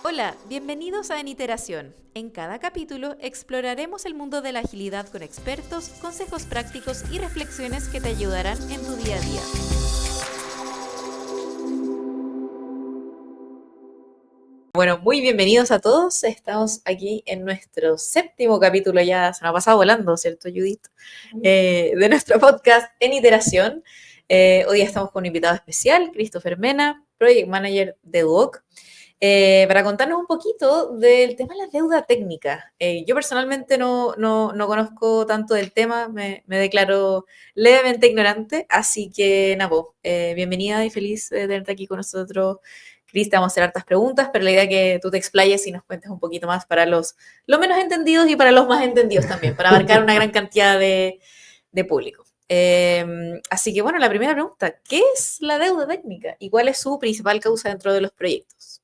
Hola, bienvenidos a En Iteración. En cada capítulo exploraremos el mundo de la agilidad con expertos, consejos prácticos y reflexiones que te ayudarán en tu día a día. Bueno, muy bienvenidos a todos. Estamos aquí en nuestro séptimo capítulo, ya se nos ha pasado volando, ¿cierto, Judith? De nuestro podcast En Iteración. Hoy estamos con un invitado especial, Christopher Mena, Project Manager de Duoc. Para contarnos un poquito del tema de la deuda técnica. Yo personalmente no conozco tanto del tema, me declaro levemente ignorante, así que Napo, bienvenida y feliz de tenerte aquí con nosotros. Cris, te vamos a hacer hartas preguntas, pero la idea es que tú te explayes y nos cuentes un poquito más para los menos entendidos y para los más entendidos también, para abarcar una gran cantidad de público. Así que bueno, la primera pregunta, ¿qué es la deuda técnica y cuál es su principal causa dentro de los proyectos?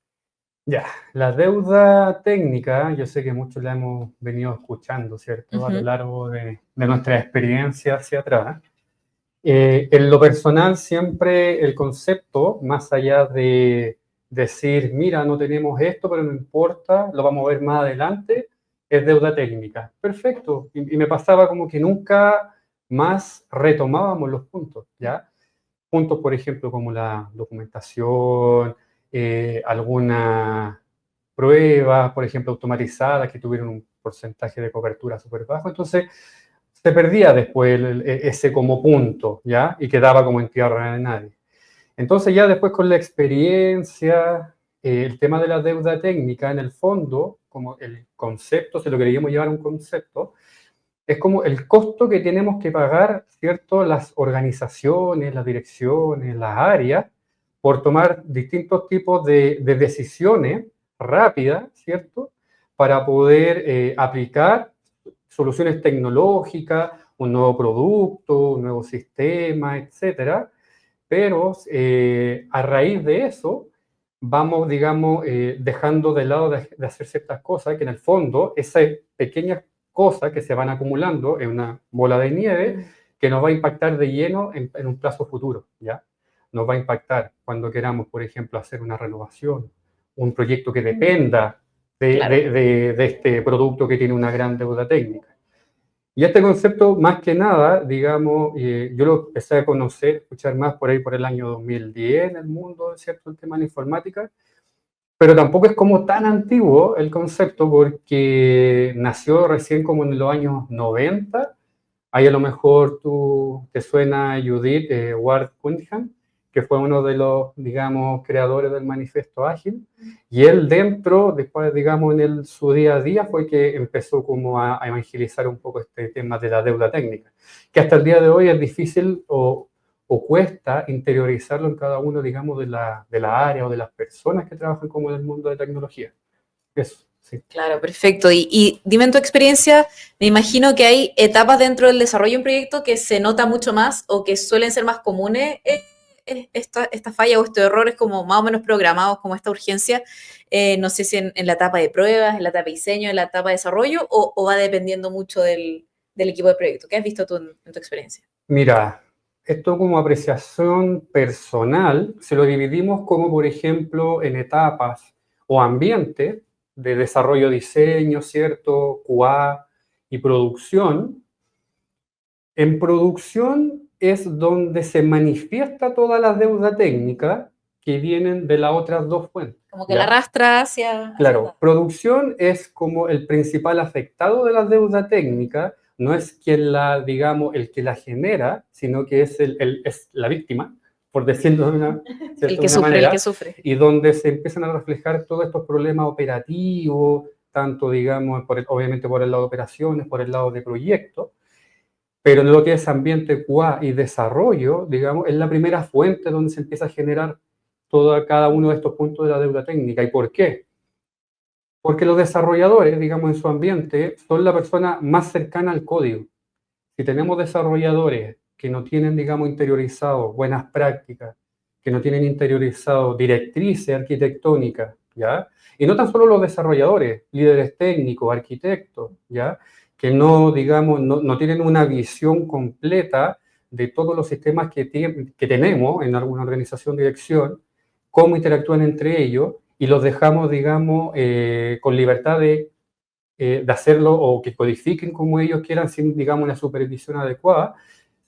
Ya, la deuda técnica, yo sé que muchos la hemos venido escuchando, ¿cierto? A lo largo de nuestra experiencia hacia atrás. En lo personal, siempre el concepto, más allá de decir, mira, no tenemos esto, pero no importa, lo vamos a ver más adelante, es deuda técnica. Perfecto. Y me pasaba como que nunca más retomábamos los puntos, ¿ya? Puntos, por ejemplo, como la documentación, algunas pruebas, por ejemplo, automatizadas que tuvieron un porcentaje de cobertura súper bajo. Entonces, se perdía después ese como punto, ¿ya? Y quedaba como en tierra de nadie. Entonces, ya después con la experiencia, el tema de la deuda técnica, en el fondo, como el concepto, si lo queríamos llevar a un concepto, es como el costo que tenemos que pagar, ¿cierto? Las organizaciones, las direcciones, las áreas, por tomar distintos tipos de decisiones rápidas, ¿cierto? Para poder aplicar soluciones tecnológicas, un nuevo producto, un nuevo sistema, etcétera. Pero a raíz de eso, vamos, digamos, dejando de lado de hacer ciertas cosas que en el fondo, esas pequeñas cosas que se van acumulando en una bola de nieve que nos va a impactar de lleno en un plazo futuro, ¿ya? Nos va a impactar cuando queramos, por ejemplo, hacer una renovación, un proyecto que dependa Claro. de este producto que tiene una gran deuda técnica. Y este concepto, más que nada, digamos, yo lo empecé a conocer, escuchar más por ahí por el año 2010 en el mundo, ¿cierto? El tema de la informática, pero tampoco es como tan antiguo el concepto porque nació recién como en los años 90. Ahí a lo mejor tú te suena Judith Ward Cunningham, que fue uno de los, digamos, creadores del manifiesto ágil. Y él dentro, después, digamos, su día a día, fue que empezó como a evangelizar un poco este tema de la deuda técnica, que hasta el día de hoy es difícil o cuesta interiorizarlo en cada uno, digamos, de la área o de las personas que trabajan como en el mundo de tecnología. Eso, sí. Claro, perfecto. Y dime en tu experiencia, me imagino que hay etapas dentro del desarrollo de un proyecto que se nota mucho más o que suelen ser más comunes esta falla o estos errores como más o menos programados como esta urgencia. No sé si en la etapa de pruebas, en la etapa de diseño, en la etapa de desarrollo o va dependiendo mucho del equipo de proyecto. ¿Qué has visto tú en tu experiencia? Mira, esto como apreciación personal, se lo dividimos como, por ejemplo, en etapas o ambiente de desarrollo, diseño, ¿cierto? QA y producción. En producción es donde se manifiesta toda la deuda técnica que vienen de las otras dos fuentes, Como que la ¿ya? arrastra hacia Claro, abajo. producción es como el principal afectado de la deuda técnica, no es quien la, digamos, el que la genera, sino que es la víctima, por decirlo El ¿cierto? De que una sufre, el que manera, sufre. y donde se empiezan a reflejar todos estos problemas operativos, tanto, digamos, obviamente por el lado de operaciones, por el lado de proyectos, pero en lo que es ambiente QA y desarrollo, digamos, es la primera fuente donde se empieza a generar cada uno de estos puntos de la deuda técnica. ¿Y por qué? Porque los desarrolladores, digamos, en su ambiente, son la persona más cercana al código. Si tenemos desarrolladores que no tienen, digamos, interiorizado buenas prácticas, que no tienen interiorizado directrices arquitectónicas, ¿ya? Y no tan solo los desarrolladores, líderes técnicos, arquitectos, ¿ya? Que no, digamos, no tienen una visión completa de todos los sistemas que tenemos en alguna organización, dirección, cómo interactúan entre ellos y los dejamos, digamos, con libertad de hacerlo o que codifiquen como ellos quieran sin, digamos, una supervisión adecuada,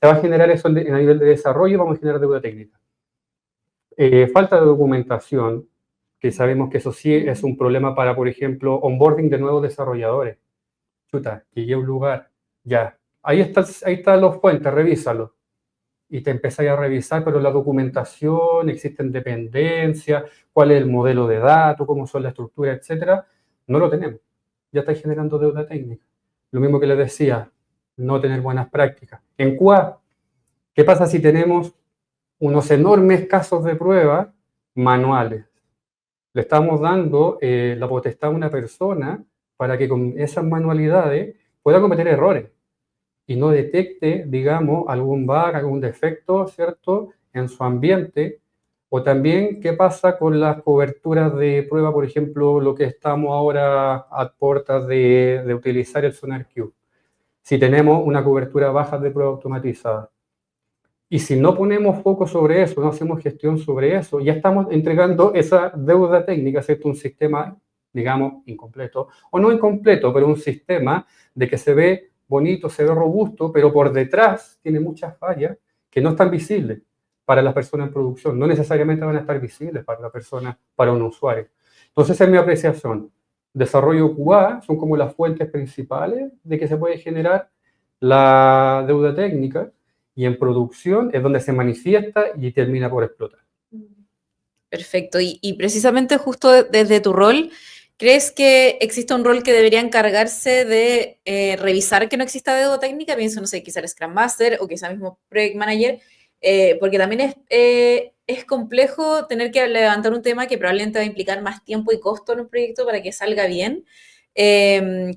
se va a generar eso a nivel de desarrollo y vamos a generar deuda técnica. Falta de documentación, que sabemos que eso sí es un problema para, por ejemplo, onboarding de nuevos desarrolladores. Chuta, llegué a un lugar, ya, ahí están los fuentes, revísalo. Y te empezáis a revisar, pero la documentación, existen dependencias, cuál es el modelo de datos, cómo son las estructuras, etcétera, no lo tenemos. Ya estáis generando deuda técnica. Lo mismo que les decía, no tener buenas prácticas. En QA, ¿qué pasa si tenemos unos enormes casos de prueba manuales? Le estamos dando la potestad a una persona para que con esas manualidades pueda cometer errores y no detecte, digamos, algún bug, algún defecto, ¿cierto?, en su ambiente. O también, ¿qué pasa con las coberturas de prueba? Por ejemplo, lo que estamos ahora a puertas de utilizar el SonarQube. Si tenemos una cobertura baja de prueba automatizada. Y si no ponemos foco sobre eso, no hacemos gestión sobre eso, ya estamos entregando esa deuda técnica, ¿cierto? Un sistema, digamos, incompleto, o no incompleto, pero un sistema de que se ve bonito, se ve robusto, pero por detrás tiene muchas fallas que no están visibles para las personas en producción, no necesariamente van a estar visibles para la persona, para un usuario. Entonces, esa es mi apreciación. Desarrollo QA son como las fuentes principales de que se puede generar la deuda técnica, y en producción es donde se manifiesta y termina por explotar. Perfecto. Y precisamente justo desde tu rol, ¿crees que existe un rol que debería encargarse de revisar que no exista deuda técnica? Pienso, no sé, quizá el Scrum Master o quizá mismo Project Manager, porque también es complejo tener que levantar un tema que probablemente va a implicar más tiempo y costo en un proyecto para que salga bien.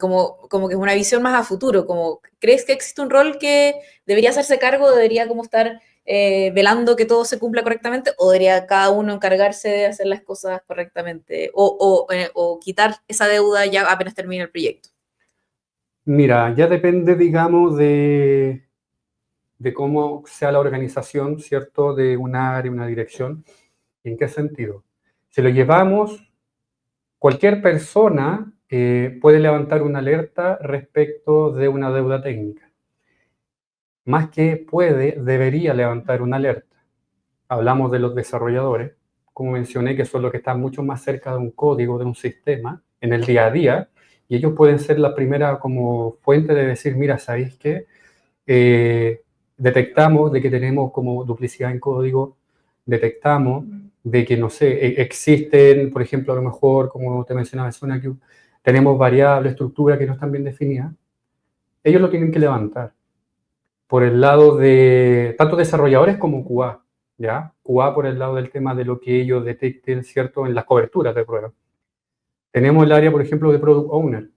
Como que es una visión más a futuro, como ¿crees que existe un rol que debería hacerse cargo, debería como estar velando que todo se cumpla correctamente, o debería cada uno encargarse de hacer las cosas correctamente, o quitar esa deuda ya apenas termine el proyecto? Mira, ya depende, digamos, de cómo sea la organización, ¿cierto?, de un área, una dirección. ¿En qué sentido? Si lo llevamos, cualquier persona puede levantar una alerta respecto de una deuda técnica. Más que puede, debería levantar una alerta. Hablamos de los desarrolladores, como mencioné, que son los que están mucho más cerca de un código, de un sistema, en el día a día, y ellos pueden ser la primera como fuente de decir, mira, ¿sabéis qué? Detectamos de que tenemos como duplicidad en código, detectamos de que, no sé, existen, por ejemplo, a lo mejor, como te mencionaba en SonarQube, tenemos variables, estructuras que no están bien definidas. Ellos lo tienen que levantar por el lado de tanto desarrolladores como QA, ¿ya? QA por el lado del tema de lo que ellos detecten, ¿cierto?, en las coberturas de prueba. Tenemos el área, por ejemplo, de Product Owner.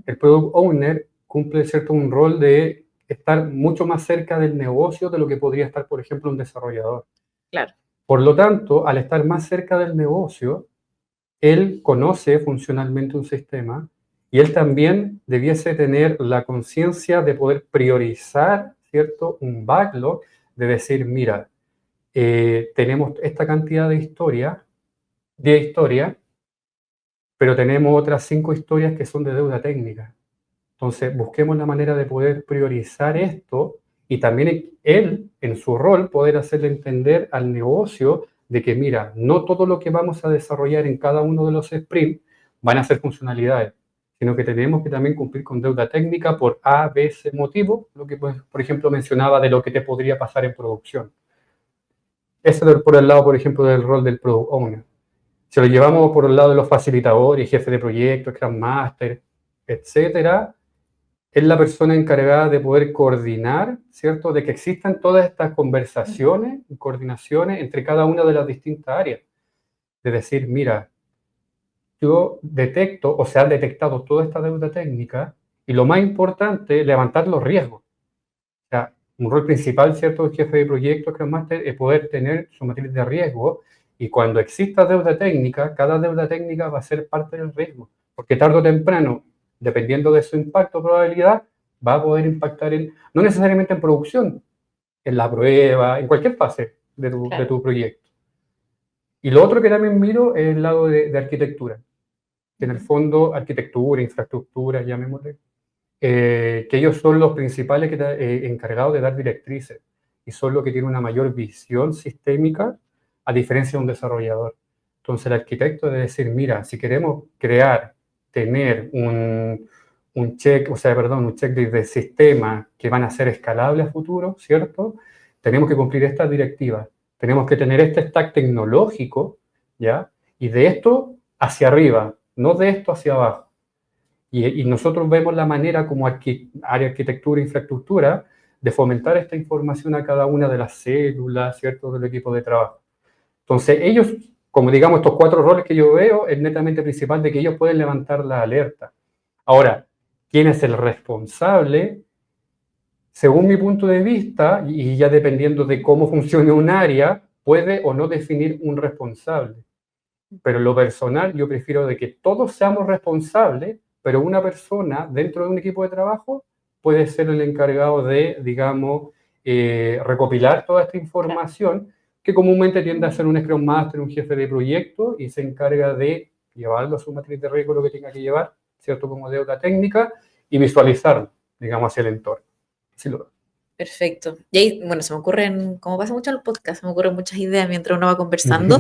El Product Owner cumple, ¿cierto?, un rol de estar mucho más cerca del negocio de lo que podría estar, por ejemplo, un desarrollador. Claro. Por lo tanto, al estar más cerca del negocio, él conoce funcionalmente un sistema y él también debiese tener la conciencia de poder priorizar, ¿cierto?, un backlog, de decir, mira, tenemos esta cantidad de historias, 10 historias, pero tenemos otras 5 historias que son de deuda técnica. Entonces, busquemos la manera de poder priorizar esto y también él, en su rol, poder hacerle entender al negocio de que, mira, no todo lo que vamos a desarrollar en cada uno de los sprints van a ser funcionalidades, sino que tenemos que también cumplir con deuda técnica por A, B, C motivo, lo que, pues, por ejemplo, mencionaba de lo que te podría pasar en producción. Eso es por el lado, por ejemplo, del rol del Product Owner. Si lo llevamos por el lado de los facilitadores, jefes de proyectos, Scrum Master, etcétera, es la persona encargada de poder coordinar, ¿cierto?, de que existan todas estas conversaciones y coordinaciones entre cada una de las distintas áreas. De decir, mira, yo detecto o se ha detectado toda esta deuda técnica y lo más importante, levantar los riesgos. O sea, un rol principal, ¿cierto?, del jefe de proyecto, Scrum Master, es poder tener su matriz de riesgo y cuando exista deuda técnica, cada deuda técnica va a ser parte del riesgo, porque tarde o temprano, dependiendo de su impacto o probabilidad, va a poder impactar no necesariamente en producción, en la prueba, en cualquier fase de tu proyecto. Y lo otro que también miro es el lado de arquitectura, que en el fondo arquitectura, infraestructura, llamémosle, que ellos son los principales encargados de dar directrices y son los que tienen una mayor visión sistémica a diferencia de un desarrollador. Entonces el arquitecto debe decir, mira, si queremos tener un checklist de sistemas que van a ser escalables a futuro, ¿cierto? Tenemos que cumplir estas directivas, tenemos que tener este stack tecnológico, ¿ya? Y de esto hacia arriba, no de esto hacia abajo. Y nosotros vemos la manera como área arquitectura e infraestructura de fomentar esta información a cada una de las células, ¿cierto?, del equipo de trabajo. Entonces, ellos, como digamos, estos 4 roles que yo veo, es netamente principal de que ellos pueden levantar la alerta. Ahora, ¿quién es el responsable? Según mi punto de vista, y ya dependiendo de cómo funcione un área, puede o no definir un responsable. Pero en lo personal, yo prefiero de que todos seamos responsables, pero una persona dentro de un equipo de trabajo puede ser el encargado de, digamos, recopilar toda esta información, que comúnmente tiende a ser un Scrum Master, un jefe de proyecto, y se encarga de llevarlo a su matriz de riesgo, lo que tenga que llevar, ¿cierto?, como deuda técnica, y visualizarlo, digamos, hacia el entorno. Sí, Perfecto. Y ahí, bueno, se me ocurren, como pasa mucho en los podcasts, se me ocurren muchas ideas mientras uno va conversando.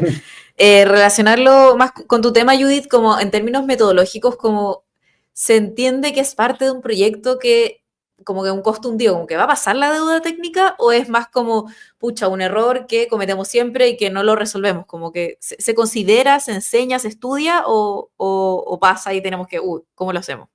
Relacionarlo más con tu tema, Judith, como en términos metodológicos, como se entiende que es parte de un proyecto que, como que un costo hundido, como que va a pasar la deuda técnica, o es más como, pucha, un error que cometemos siempre y que no lo resolvemos, como que se considera, se enseña, se estudia, o pasa y tenemos que, ¿cómo lo hacemos?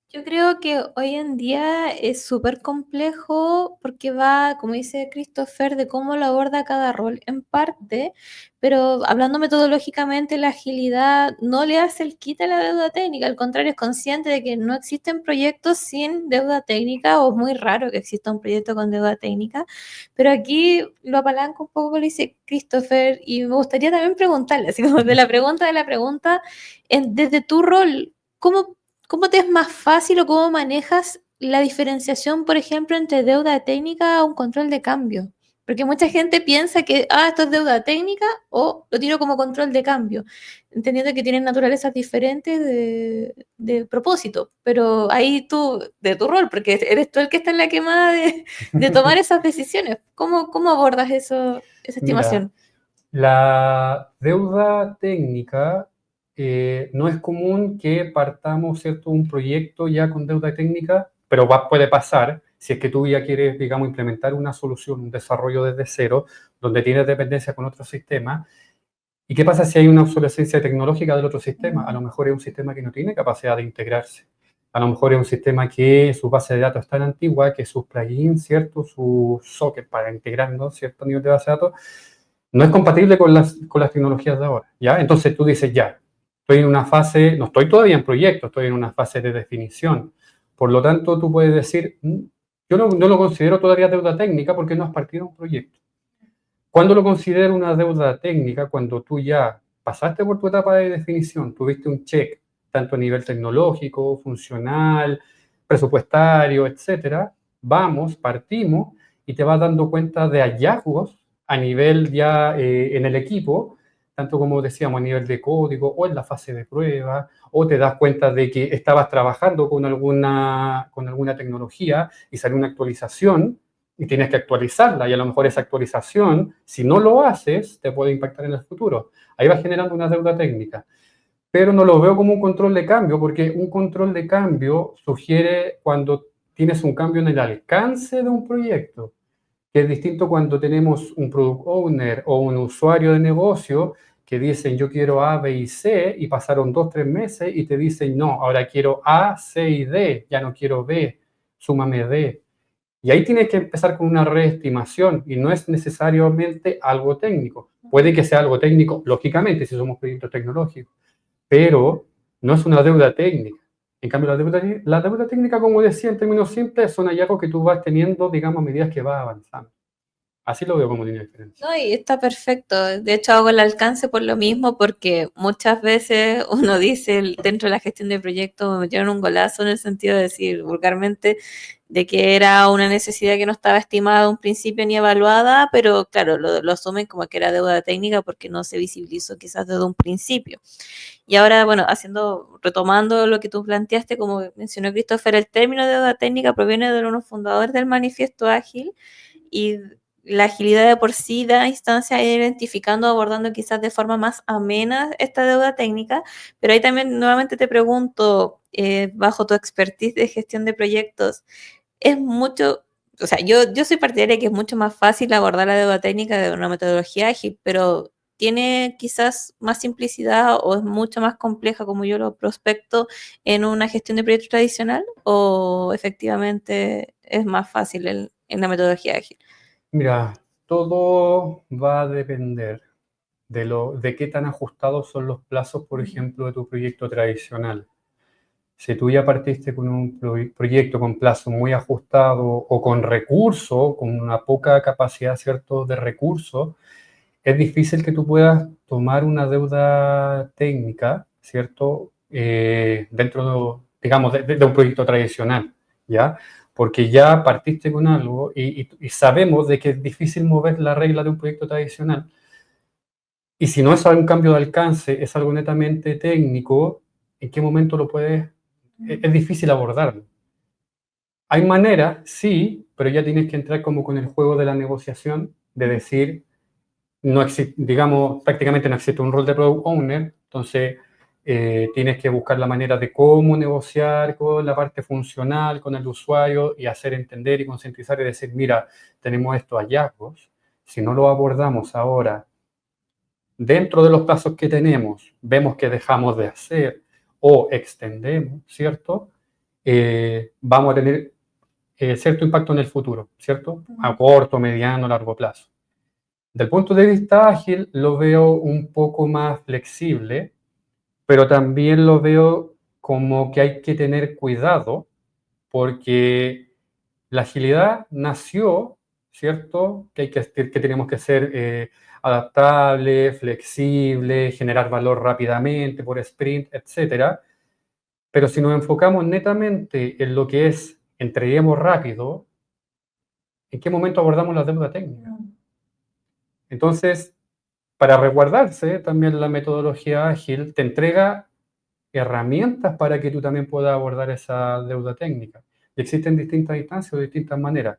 Yo creo que hoy en día es súper complejo porque va, como dice Christopher, de cómo lo aborda cada rol en parte, pero hablando metodológicamente, la agilidad no le hace el quite a la deuda técnica, al contrario, es consciente de que no existen proyectos sin deuda técnica, o es muy raro que exista un proyecto con deuda técnica, pero aquí lo apalanco un poco, lo dice Christopher, y me gustaría también preguntarle, así como de la pregunta, desde tu rol, ¿cómo te es más fácil o cómo manejas la diferenciación, por ejemplo, entre deuda técnica o un control de cambio? Porque mucha gente piensa que, esto es deuda técnica o lo tiro como control de cambio, entendiendo que tienen naturalezas diferentes de propósito. Pero ahí tú, de tu rol, porque eres tú el que está en la quemada de tomar esas decisiones. ¿Cómo abordas esa estimación? Mira, la deuda técnica, no es común que partamos, ¿cierto?, un proyecto ya con deuda técnica, pero puede pasar si es que tú ya quieres, digamos, implementar una solución, un desarrollo desde cero, donde tienes dependencia con otro sistema. ¿Y qué pasa si hay una obsolescencia tecnológica del otro sistema? A lo mejor es un sistema que no tiene capacidad de integrarse. A lo mejor es un sistema que su base de datos es tan antigua que sus plugins, ¿cierto?, su socket para integrarnos cierto nivel de base de datos, no es compatible con las tecnologías de ahora, ¿ya? Entonces tú dices, ya, estoy en una fase, no estoy todavía en proyecto, estoy en una fase de definición. Por lo tanto, tú puedes decir, yo no lo considero todavía deuda técnica porque no has partido un proyecto. ¿Cuándo lo considero una deuda técnica? Cuando tú ya pasaste por tu etapa de definición, tuviste un check, tanto a nivel tecnológico, funcional, presupuestario, etcétera. Partimos y te vas dando cuenta de hallazgos a nivel ya en el equipo, tanto como decíamos a nivel de código o en la fase de prueba, o te das cuenta de que estabas trabajando con alguna tecnología y salió una actualización y tienes que actualizarla, y a lo mejor esa actualización, si no lo haces, te puede impactar en el futuro. Ahí va generando una deuda técnica. Pero no lo veo como un control de cambio, porque un control de cambio sugiere cuando tienes un cambio en el alcance de un proyecto, que es distinto cuando tenemos un product owner o un usuario de negocio que dicen yo quiero A, B y C, y pasaron 2, 3 meses y te dicen no, ahora quiero A, C y D, ya no quiero B, súmame D. Y ahí tienes que empezar con una reestimación y no es necesariamente algo técnico. Puede que sea algo técnico, lógicamente, si somos proyectos tecnológicos, pero no es una deuda técnica. En cambio, la deuda técnica, como decía, en términos simples, son hallazgos que tú vas teniendo, digamos, a medida que vas avanzando. Así lo veo como línea de diferencia. No, y está perfecto. De hecho, hago el alcance por lo mismo, porque muchas veces uno dice dentro de la gestión de proyectos me metieron un golazo en el sentido de decir vulgarmente de que era una necesidad que no estaba estimada de un principio ni evaluada, pero claro, lo asumen como que era deuda técnica porque no se visibilizó quizás desde un principio. Y ahora, bueno, retomando lo que tú planteaste, como mencionó Christopher, el término de deuda técnica proviene de unos fundadores del Manifiesto Ágil, y la agilidad de por sí da instancia a ir identificando, abordando quizás de forma más amena esta deuda técnica, pero ahí también nuevamente te pregunto, bajo tu expertise de gestión de proyectos, es mucho, o sea, yo soy partidaria de que es mucho más fácil abordar la deuda técnica de una metodología ágil, pero ¿tiene quizás más simplicidad o es mucho más compleja como yo lo prospecto en una gestión de proyectos tradicional, o efectivamente es más fácil en la metodología ágil? Mira, todo va a depender de qué tan ajustados son los plazos, por ejemplo, de tu proyecto tradicional. Si tú ya partiste con un proyecto con plazo muy ajustado o con recursos, con una poca capacidad, ¿cierto?, de recursos, es difícil que tú puedas tomar una deuda técnica, ¿cierto?, dentro, digamos, de un proyecto tradicional, ¿ya? Porque ya partiste con algo y sabemos de que es difícil mover la regla de un proyecto tradicional. Y si no es un cambio de alcance, es algo netamente técnico, ¿en qué momento lo puedes? Es difícil abordarlo. Hay maneras, sí, pero ya tienes que entrar como con el juego de la negociación, de decir, no existe, digamos, prácticamente no existe un rol de product owner, entonces tienes que buscar la manera de cómo negociar con la parte funcional, con el usuario y hacer entender y concientizar y decir, mira, tenemos estos hallazgos, si no lo abordamos ahora dentro de los plazos que tenemos, vemos que dejamos de hacer o extendemos, ¿cierto? Vamos a tener cierto impacto en el futuro, ¿cierto? A corto, mediano, largo plazo. Del punto de vista ágil, lo veo un poco más flexible, pero también lo veo como que hay que tener cuidado porque la agilidad nació, ¿cierto? Que tenemos que ser adaptables, flexibles, generar valor rápidamente por sprint, etcétera. Pero si nos enfocamos netamente en lo que es entreguemos rápido, ¿en qué momento abordamos la deuda técnica? Entonces, para resguardarse, también la metodología ágil te entrega herramientas para que tú también puedas abordar esa deuda técnica. Y existen distintas instancias o distintas maneras.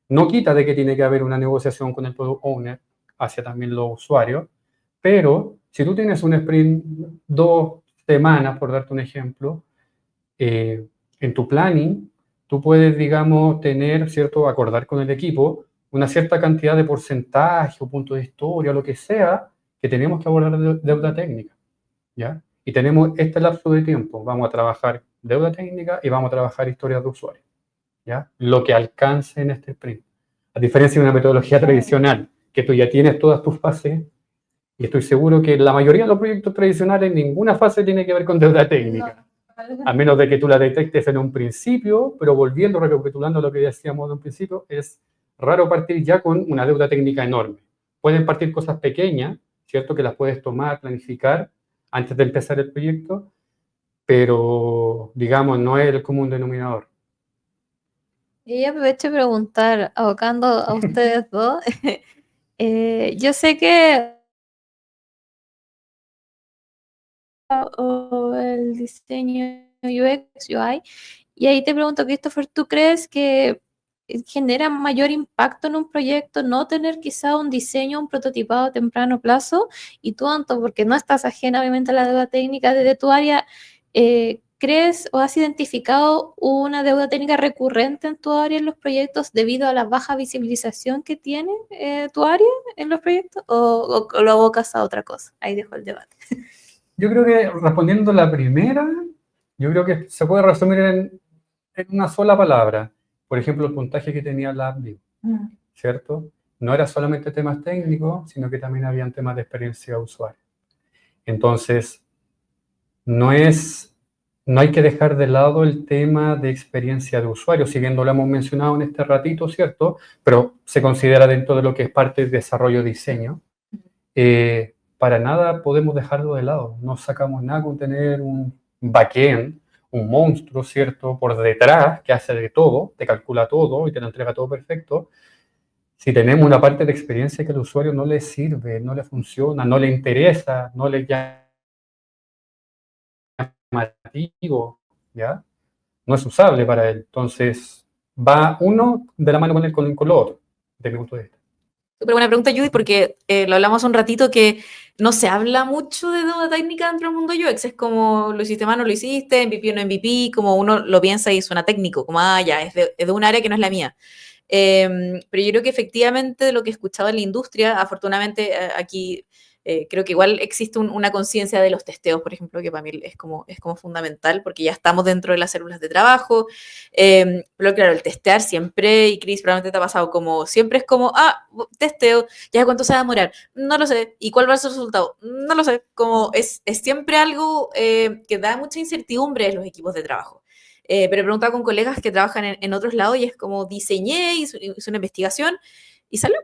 No quita de que tiene que haber una negociación con el product owner hacia también los usuarios, pero si tú tienes un sprint 2 semanas, por darte un ejemplo, en tu planning, tú puedes, digamos, tener, ¿cierto?, acordar con el equipo una cierta cantidad de porcentaje o punto de historia, o lo que sea, que tenemos que abordar de deuda técnica, ¿ya? Y tenemos este lapso de tiempo, vamos a trabajar deuda técnica y vamos a trabajar historias de usuario, ¿ya? Lo que alcance en este sprint. A diferencia de una metodología tradicional, que tú ya tienes todas tus fases, y estoy seguro que la mayoría de los proyectos tradicionales, ninguna fase tiene que ver con deuda técnica. A menos de que tú la detectes en un principio, pero volviendo, recapitulando lo que decíamos en un principio, es raro partir ya con una deuda técnica enorme. Pueden partir cosas pequeñas, ¿cierto? Que las puedes tomar, planificar antes de empezar el proyecto, pero, digamos, no es el común denominador. Y aprovecho de preguntar, abocando a ustedes dos, yo sé que o el diseño UX, UI, y ahí te pregunto, Christopher, ¿tú crees que genera mayor impacto en un proyecto no tener quizá un diseño, un prototipado a temprano plazo? Y tú, Anto, porque no estás ajena obviamente a la deuda técnica desde tu área, ¿crees o has identificado una deuda técnica recurrente en tu área en los proyectos debido a la baja visibilización que tiene tu área en los proyectos, o lo abocas a otra cosa? Ahí dejo el debate. Yo creo que respondiendo la primera, yo creo que se puede resumir en una sola palabra. Por ejemplo, el puntaje que tenía la AppView, ¿cierto? No era solamente temas técnicos, sino que también habían temas de experiencia de usuario. Entonces, no es no hay que dejar de lado el tema de experiencia de usuario, si bien no lo hemos mencionado en este ratito, ¿cierto? Pero se considera dentro de lo que es parte de desarrollo de diseño. Para nada podemos dejarlo de lado. No sacamos nada con tener un backend, un monstruo, ¿cierto? Por detrás, que hace de todo, te calcula todo y te lo entrega todo perfecto. Si tenemos una parte de experiencia que al usuario no le sirve, no le funciona, no le interesa, no le llama llamativo, ¿ya? No es usable para él. Entonces, va uno de la mano con lo otro, de mi punto de vista. Súper buena pregunta, Judith, porque lo hablamos un ratito que no se habla mucho de deuda técnica dentro del mundo UX. Es como lo hiciste mal, no lo hiciste, MVP o no MVP, como uno lo piensa y suena técnico, como, ya, es de un área que no es la mía. Pero yo creo que efectivamente lo que he escuchado en la industria, afortunadamente aquí creo que igual existe una conciencia de los testeos, por ejemplo, que para mí es como fundamental, porque ya estamos dentro de las células de trabajo. Pero claro, el testear siempre, y Chris, probablemente te ha pasado como, siempre es como, testeo, ¿ya cuánto se va a demorar? No lo sé. ¿Y cuál va a ser el resultado? No lo sé. Como es siempre algo que da mucha incertidumbre en los equipos de trabajo. Pero he preguntado con colegas que trabajan en otros lados y es como diseñé, hice una investigación y salió.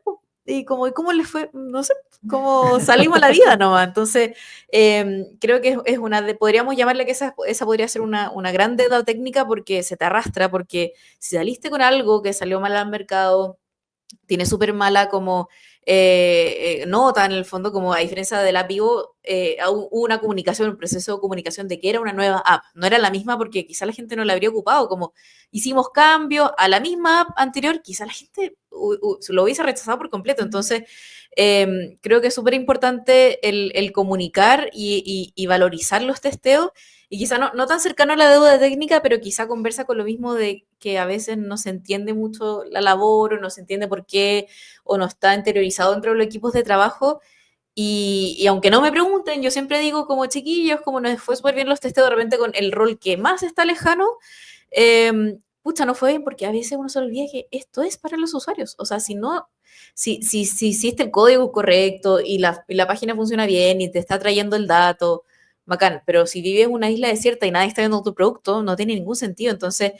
Y como, ¿y cómo les fue? No sé, como salimos a la vida nomás. Entonces, creo que es podríamos llamarle que esa podría ser una gran deuda técnica porque se te arrastra, porque si saliste con algo que salió mal al mercado, tiene súper mala como nota en el fondo, como a diferencia de la Vivo, hubo una comunicación, un proceso de comunicación de que era una nueva app, no era la misma porque quizá la gente no la habría ocupado, como hicimos cambios a la misma app anterior, quizá la gente lo hubiese rechazado por completo, entonces creo que es súper importante el comunicar y valorizar los testeos, y quizá no tan cercano a la deuda técnica, pero quizá conversa con lo mismo de que a veces no se entiende mucho la labor o no se entiende por qué o no está interiorizado dentro de los equipos de trabajo. Y aunque no me pregunten, yo siempre digo como chiquillos, como nos fue súper bien los testeos de repente con el rol que más está lejano, pucha, no fue bien porque a veces uno se olvida que esto es para los usuarios. O sea, si no, si hiciste el código correcto y la página funciona bien y te está trayendo el dato, bacán. Pero si vives en una isla desierta y nadie está viendo tu producto, no tiene ningún sentido. Entonces,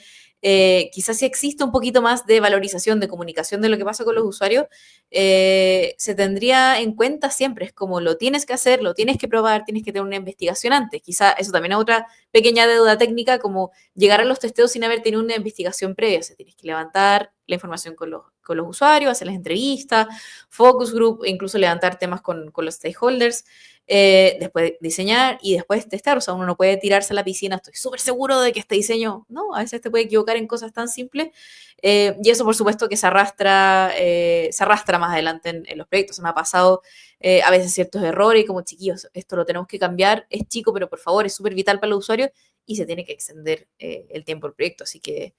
quizás si existe un poquito más de valorización, de comunicación de lo que pasa con los usuarios, se tendría en cuenta siempre. Es como lo tienes que hacer, lo tienes que probar, tienes que tener una investigación antes. Quizá eso también es otra pequeña deuda técnica, como llegar a los testeos sin haber tenido una investigación previa. O sea, tienes que levantar la información con los usuarios, hacer las entrevistas, focus group, incluso levantar temas con los stakeholders, después diseñar y después testar. O sea, uno no puede tirarse a la piscina, estoy súper seguro de que este diseño, no, a veces te puede equivocar en cosas tan simples. Y eso, por supuesto, que se arrastra más adelante en los proyectos. Se me ha pasado a veces ciertos errores y como chiquillos, esto lo tenemos que cambiar, es chico, pero por favor, es súper vital para los usuarios y se tiene que extender el tiempo del proyecto. Así que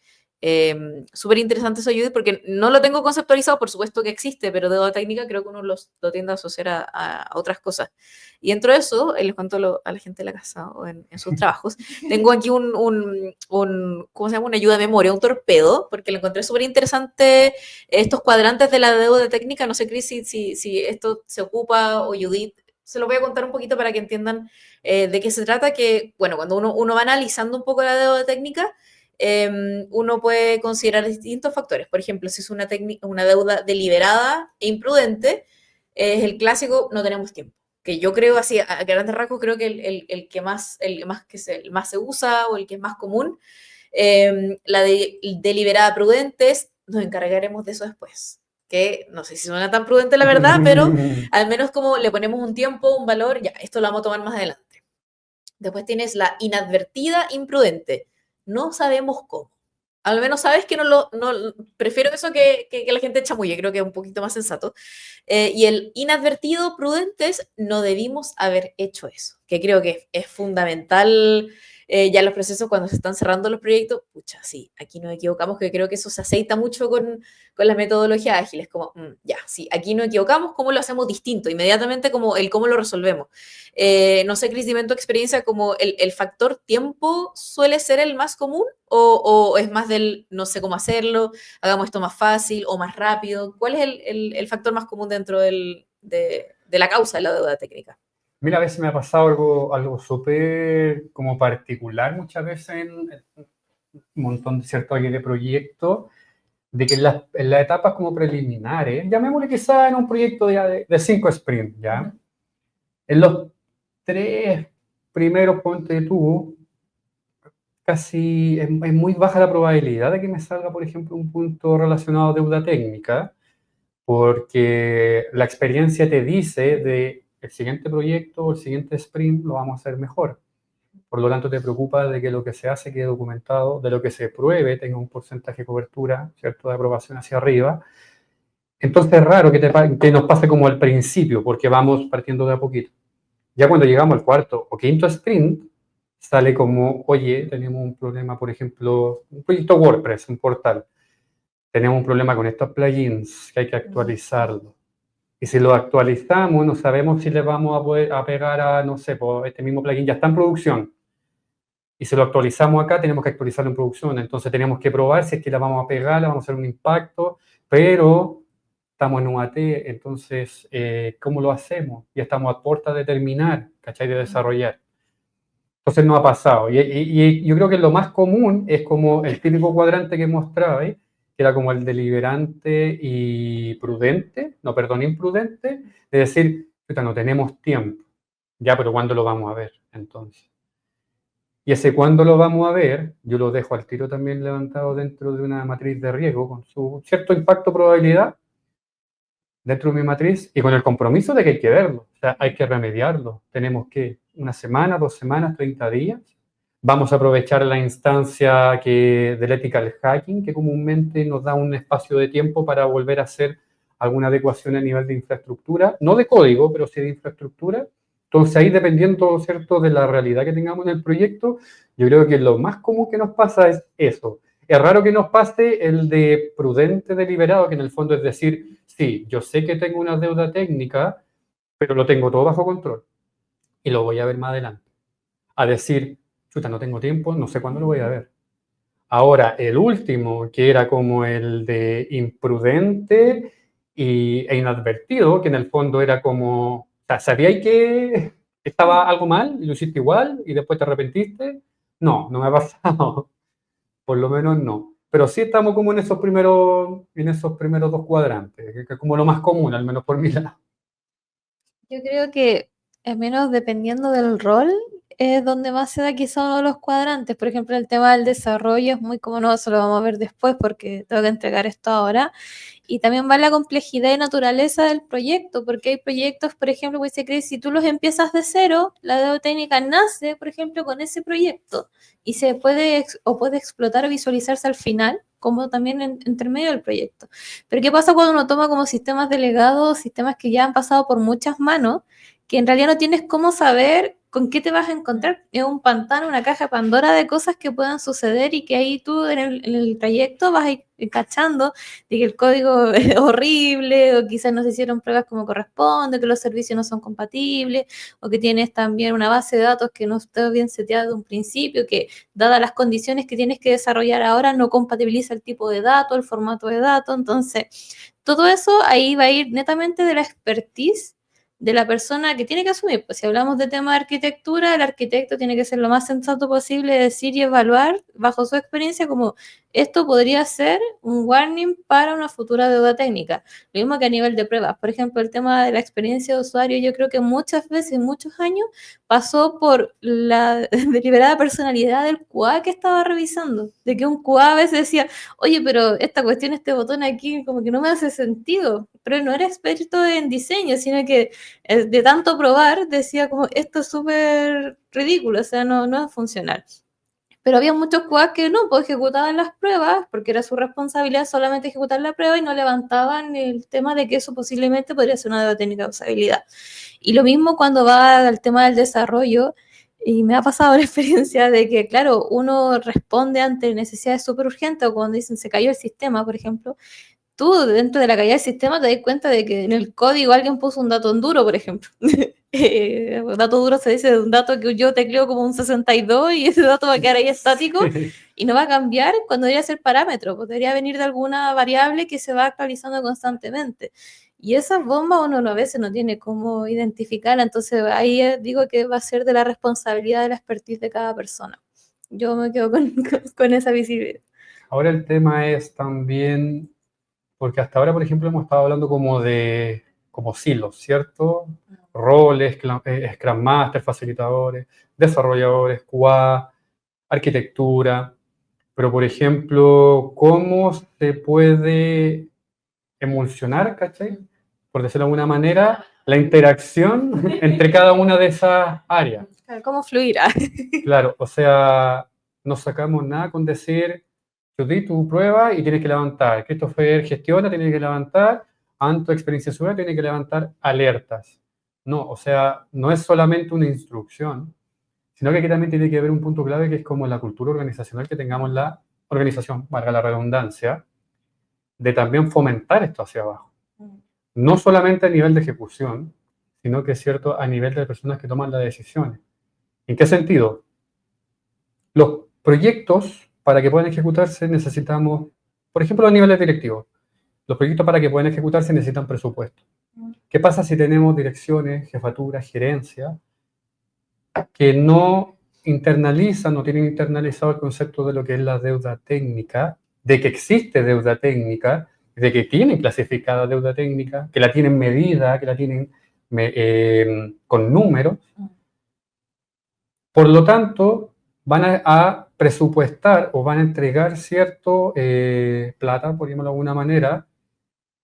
súper interesante eso, Judith, porque no lo tengo conceptualizado, por supuesto que existe, pero de deuda técnica creo que uno lo tiende a asociar a otras cosas. Y dentro de eso, les cuento a la gente de la casa o en sus trabajos, tengo aquí ¿cómo se llama? Una ayuda de memoria, un torpedo, porque lo encontré súper interesante, estos cuadrantes de la deuda técnica. No sé, Cris, si esto se ocupa o Judith. Se lo voy a contar un poquito para que entiendan de qué se trata, que, bueno, cuando uno va analizando un poco la deuda técnica, uno puede considerar distintos factores. Por ejemplo, si es una deuda deliberada e imprudente, es el clásico, no tenemos tiempo. Que yo creo así, a grandes rasgos, creo que el que más se usa o el que es más común, la deliberada prudente es, nos encargaremos de eso después. Que no sé si suena tan prudente la verdad, pero al menos como le ponemos un tiempo, un valor, ya, esto lo vamos a tomar más adelante. Después tienes la inadvertida imprudente. No sabemos cómo. Al menos sabes que prefiero eso que la gente chamulle, creo que es un poquito más sensato. Y el inadvertido prudente es no debimos haber hecho eso, que creo que es fundamental ya en los procesos cuando se están cerrando los proyectos. Pucha, sí, aquí nos equivocamos, que creo que eso se aceita mucho con las metodologías ágiles, como, ya, sí, aquí nos equivocamos, ¿cómo lo hacemos distinto? Inmediatamente como el cómo lo resolvemos. No sé, Cris, dime en tu experiencia, como el factor tiempo suele ser el más común o es más del no sé cómo hacerlo, hagamos esto más fácil o más rápido. ¿Cuál es el factor más común dentro de la causa de la deuda técnica? Mira, a veces me ha pasado algo súper como particular muchas veces en un montón de ciertos de proyectos, de que en las etapas como preliminares, llamémosle quizá en un proyecto ya de 5 sprints, ¿ya? En los 3 primeros, ponte tú, casi es muy baja la probabilidad de que me salga, por ejemplo, un punto relacionado a deuda técnica, porque la experiencia te dice de el siguiente proyecto o el siguiente sprint lo vamos a hacer mejor. Por lo tanto, te preocupa de que lo que se hace quede documentado, de lo que se pruebe tenga un porcentaje de cobertura, ¿cierto?, de aprobación hacia arriba. Entonces es raro que nos pase como al principio, porque vamos partiendo de a poquito. Ya cuando llegamos al cuarto o quinto sprint, sale como, oye, tenemos un problema, por ejemplo, un proyecto WordPress, un portal. Tenemos un problema con estos plugins que hay que actualizarlo. Y si lo actualizamos, no sabemos si le vamos a poder pegar a, no sé, pues este mismo plugin ya está en producción. Y si lo actualizamos acá, tenemos que actualizarlo en producción. Entonces tenemos que probar si es que la vamos a pegar, le vamos a hacer un impacto, pero estamos en UAT, entonces, ¿cómo lo hacemos? Ya estamos a puerta de terminar, ¿cachai? De desarrollar. Entonces no ha pasado. Y yo creo que lo más común es como el típico cuadrante que mostraba, ¿eh?, que era como el deliberante y prudente, no, perdón, imprudente, de decir, no tenemos tiempo. Ya, pero ¿cuándo lo vamos a ver? Entonces. Y ese cuándo lo vamos a ver, yo lo dejo al tiro también levantado dentro de una matriz de riesgo con su cierto impacto probabilidad dentro de mi matriz y con el compromiso de que hay que verlo, o sea, hay que remediarlo. Tenemos que una semana, 2 semanas, 30 días. Vamos a aprovechar la instancia del ethical hacking, que comúnmente nos da un espacio de tiempo para volver a hacer alguna adecuación a nivel de infraestructura, no de código, pero sí de infraestructura. Entonces ahí, dependiendo, ¿cierto?, de la realidad que tengamos en el proyecto, yo creo que lo más común que nos pasa es eso. Es raro que nos pase el de prudente deliberado, que en el fondo es decir, sí, yo sé que tengo una deuda técnica, pero lo tengo todo bajo control y lo voy a ver más adelante. A decir, chuta, no tengo tiempo, no sé cuándo lo voy a ver. Ahora, el último, que era como el de imprudente e inadvertido, que en el fondo era como, o sea, ¿sabíais que estaba algo mal y lo hiciste igual y después te arrepentiste? No, no me ha pasado. Por lo menos no. Pero sí estamos como en esos primeros 2 cuadrantes, que es como lo más común, al menos por mi lado. Yo creo que, al menos dependiendo del rol, es donde más se da quizá uno de los cuadrantes. Por ejemplo, el tema del desarrollo es muy como, no, eso lo vamos a ver después porque tengo que entregar esto ahora. Y también va la complejidad y naturaleza del proyecto, porque hay proyectos, por ejemplo, que se cree, si tú los empiezas de cero, la deuda técnica nace, por ejemplo, con ese proyecto y se puede explotar o visualizarse al final, como también entre medio del proyecto. Pero ¿qué pasa cuando uno toma como sistemas delegados, sistemas que ya han pasado por muchas manos, que en realidad no tienes cómo saber con qué te vas a encontrar? Es un pantano, una caja de Pandora de cosas que puedan suceder y que ahí tú en el trayecto vas a ir cachando de que el código es horrible, o quizás no se hicieron pruebas como corresponde, que los servicios no son compatibles, o que tienes también una base de datos que no está bien seteada de un principio, que dadas las condiciones que tienes que desarrollar ahora, no compatibiliza el tipo de dato, el formato de dato. Entonces, todo eso ahí va a ir netamente de la expertise de la persona que tiene que asumir. Pues si hablamos de tema de arquitectura, el arquitecto tiene que ser lo más sensato posible, decir y evaluar bajo su experiencia como esto podría ser un warning para una futura deuda técnica. Lo mismo que a nivel de pruebas. Por ejemplo, el tema de la experiencia de usuario, yo creo que muchas veces, muchos años, pasó por la deliberada personalidad del QA que estaba revisando. De que un QA a veces decía, oye, pero esta cuestión, este botón aquí, como que no me hace sentido. Pero él no era experto en diseño, sino que de tanto probar decía como, esto es súper ridículo, o sea, no es funcional. Pero había muchos QA que no, pues ejecutaban las pruebas, porque era su responsabilidad solamente ejecutar la prueba y no levantaban el tema de que eso posiblemente podría ser una deuda técnica de usabilidad. Y lo mismo cuando va al tema del desarrollo, y me ha pasado la experiencia de que, claro, uno responde ante necesidades súper urgentes o cuando dicen se cayó el sistema, por ejemplo, tú dentro de la calidad del sistema te das cuenta de que en el código alguien puso un dato en duro, por ejemplo. Dato duro se dice de un dato que yo tecleo como un 62 y ese dato va a quedar ahí estático y no va a cambiar cuando debería ser parámetro, pues debería venir de alguna variable que se va actualizando constantemente. Y esas bombas uno a veces no tiene cómo identificar, entonces ahí digo que va a ser de la responsabilidad de la expertise de cada persona. Yo me quedo con esa visibilidad. Ahora el tema es también, porque hasta ahora, por ejemplo, hemos estado hablando como silos, ¿cierto? Roles, Scrum Master, facilitadores, desarrolladores, QA, arquitectura. Pero, por ejemplo, ¿cómo se puede emulsionar, ¿cachai? Por decirlo de alguna manera, la interacción entre cada una de esas áreas? ¿Cómo fluir? Claro, o sea, no sacamos nada con decir, Judith, tu prueba y tienes que levantar. Christopher gestiona, tiene que levantar. Anto, experiencia segura, tiene que levantar alertas. No, o sea, no es solamente una instrucción, sino que aquí también tiene que haber un punto clave que es como la cultura organizacional que tengamos en la organización, valga la redundancia, de también fomentar esto hacia abajo. No solamente a nivel de ejecución, sino que es cierto a nivel de personas que toman las decisiones. ¿En qué sentido? Los proyectos, para que puedan ejecutarse, necesitamos, por ejemplo, a niveles directivos, los proyectos para que puedan ejecutarse necesitan presupuesto. ¿Qué pasa si tenemos direcciones, jefaturas, gerencia, que no internalizan, no tienen internalizado el concepto de lo que es la deuda técnica, de que existe deuda técnica, de que tienen clasificada deuda técnica, que la tienen medida, que la tienen con números? Por lo tanto, van a presupuestar o van a entregar cierto plata, por llamarlo de alguna manera,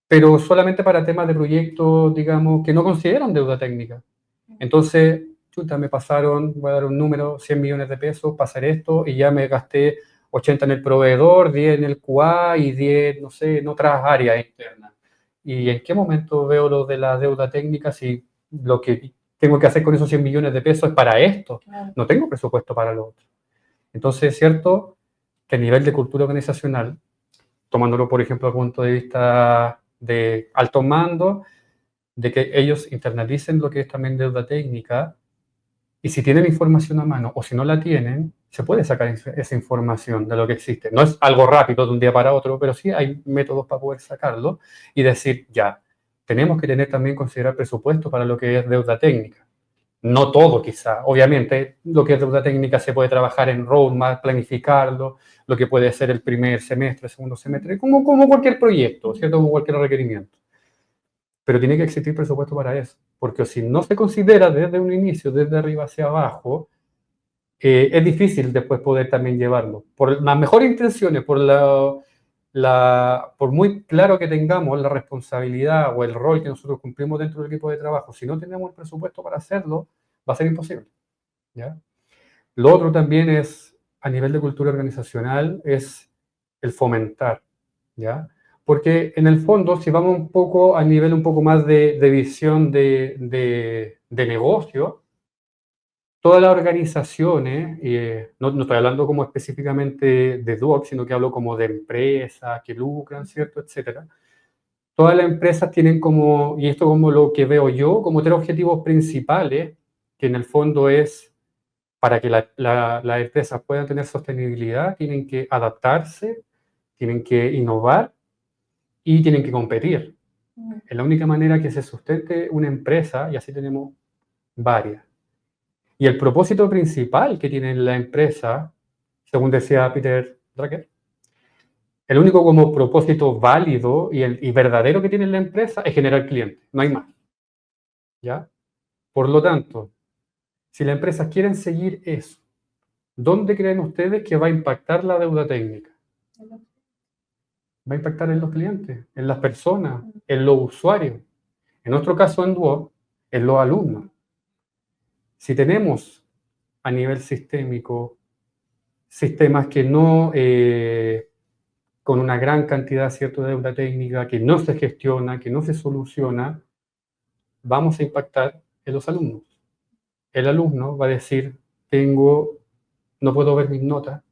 pero solamente para temas de proyectos, digamos, que no consideran deuda técnica. Entonces, chuta, me pasaron, voy a dar un número, 100 millones de pesos, pasar esto, y ya me gasté 80 en el proveedor, 10 en el QA y 10, no sé, en otras áreas internas. ¿Y en qué momento veo lo de la deuda técnica si lo que tengo que hacer con esos 100 millones de pesos es para esto? No tengo presupuesto para lo otro. Entonces, es cierto que a nivel de cultura organizacional, tomándolo, por ejemplo, al punto de vista de alto mando, de que ellos internalicen lo que es también deuda técnica, y si tienen información a mano o si no la tienen, se puede sacar esa información de lo que existe. No es algo rápido de un día para otro, pero sí hay métodos para poder sacarlo y decir, ya, tenemos que tener también considerar presupuesto para lo que es deuda técnica. No todo quizá, obviamente lo que es deuda técnica se puede trabajar en roadmap, planificarlo, lo que puede ser el primer semestre, el segundo semestre, como cualquier proyecto, ¿cierto? Como cualquier requerimiento. Pero tiene que existir presupuesto para eso, porque si no se considera desde un inicio, desde arriba hacia abajo, es difícil después poder también llevarlo. Por las mejores intenciones, por muy claro que tengamos la responsabilidad o el rol que nosotros cumplimos dentro del equipo de trabajo, si no tenemos el presupuesto para hacerlo, va a ser imposible, ¿ya? Lo otro también es, a nivel de cultura organizacional, es el fomentar, ¿ya? Porque en el fondo, si vamos un poco a nivel un poco más de visión de negocio, todas las organizaciones, no estoy hablando como específicamente de Duoc, sino que hablo como de empresas que lucran, ¿cierto? Etcétera. Todas las empresas tienen como, y esto como lo que veo yo, como tres objetivos principales, que en el fondo es, para que las empresas puedan tener sostenibilidad, tienen que adaptarse, tienen que innovar y tienen que competir. Es la única manera que se sustente una empresa, y así tenemos varias. Y el propósito principal que tiene la empresa, según decía Peter Drucker, el único como propósito válido y verdadero que tiene la empresa es generar clientes, no hay más. ¿Ya? Por lo tanto, si las empresas quieren seguir eso, ¿dónde creen ustedes que va a impactar la deuda técnica? Va a impactar en los clientes, en las personas, en los usuarios. En nuestro caso en Duo, en los alumnos. Si tenemos a nivel sistémico sistemas que no, con una gran cantidad, ¿cierto?, de deuda técnica, que no se gestiona, que no se soluciona, vamos a impactar en los alumnos. El alumno va a decir, no puedo ver mis notas,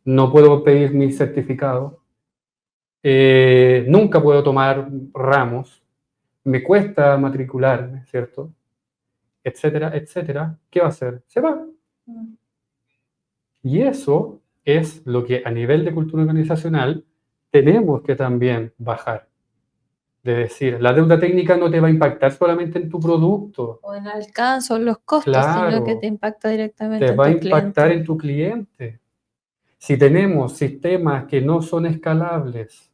no puedo pedir mi certificado, nunca puedo tomar ramos, me cuesta matricularme, ¿cierto? Etcétera, etcétera. ¿Qué va a hacer? Se va. Y eso es lo que a nivel de cultura organizacional tenemos que también bajar. de decir, la deuda técnica no te va a impactar solamente en tu producto, O en alcance o en los costos, sino que claro, te impacta directamente te en va a tus impactar clientes. en tu cliente. Si tenemos sistemas que no son escalables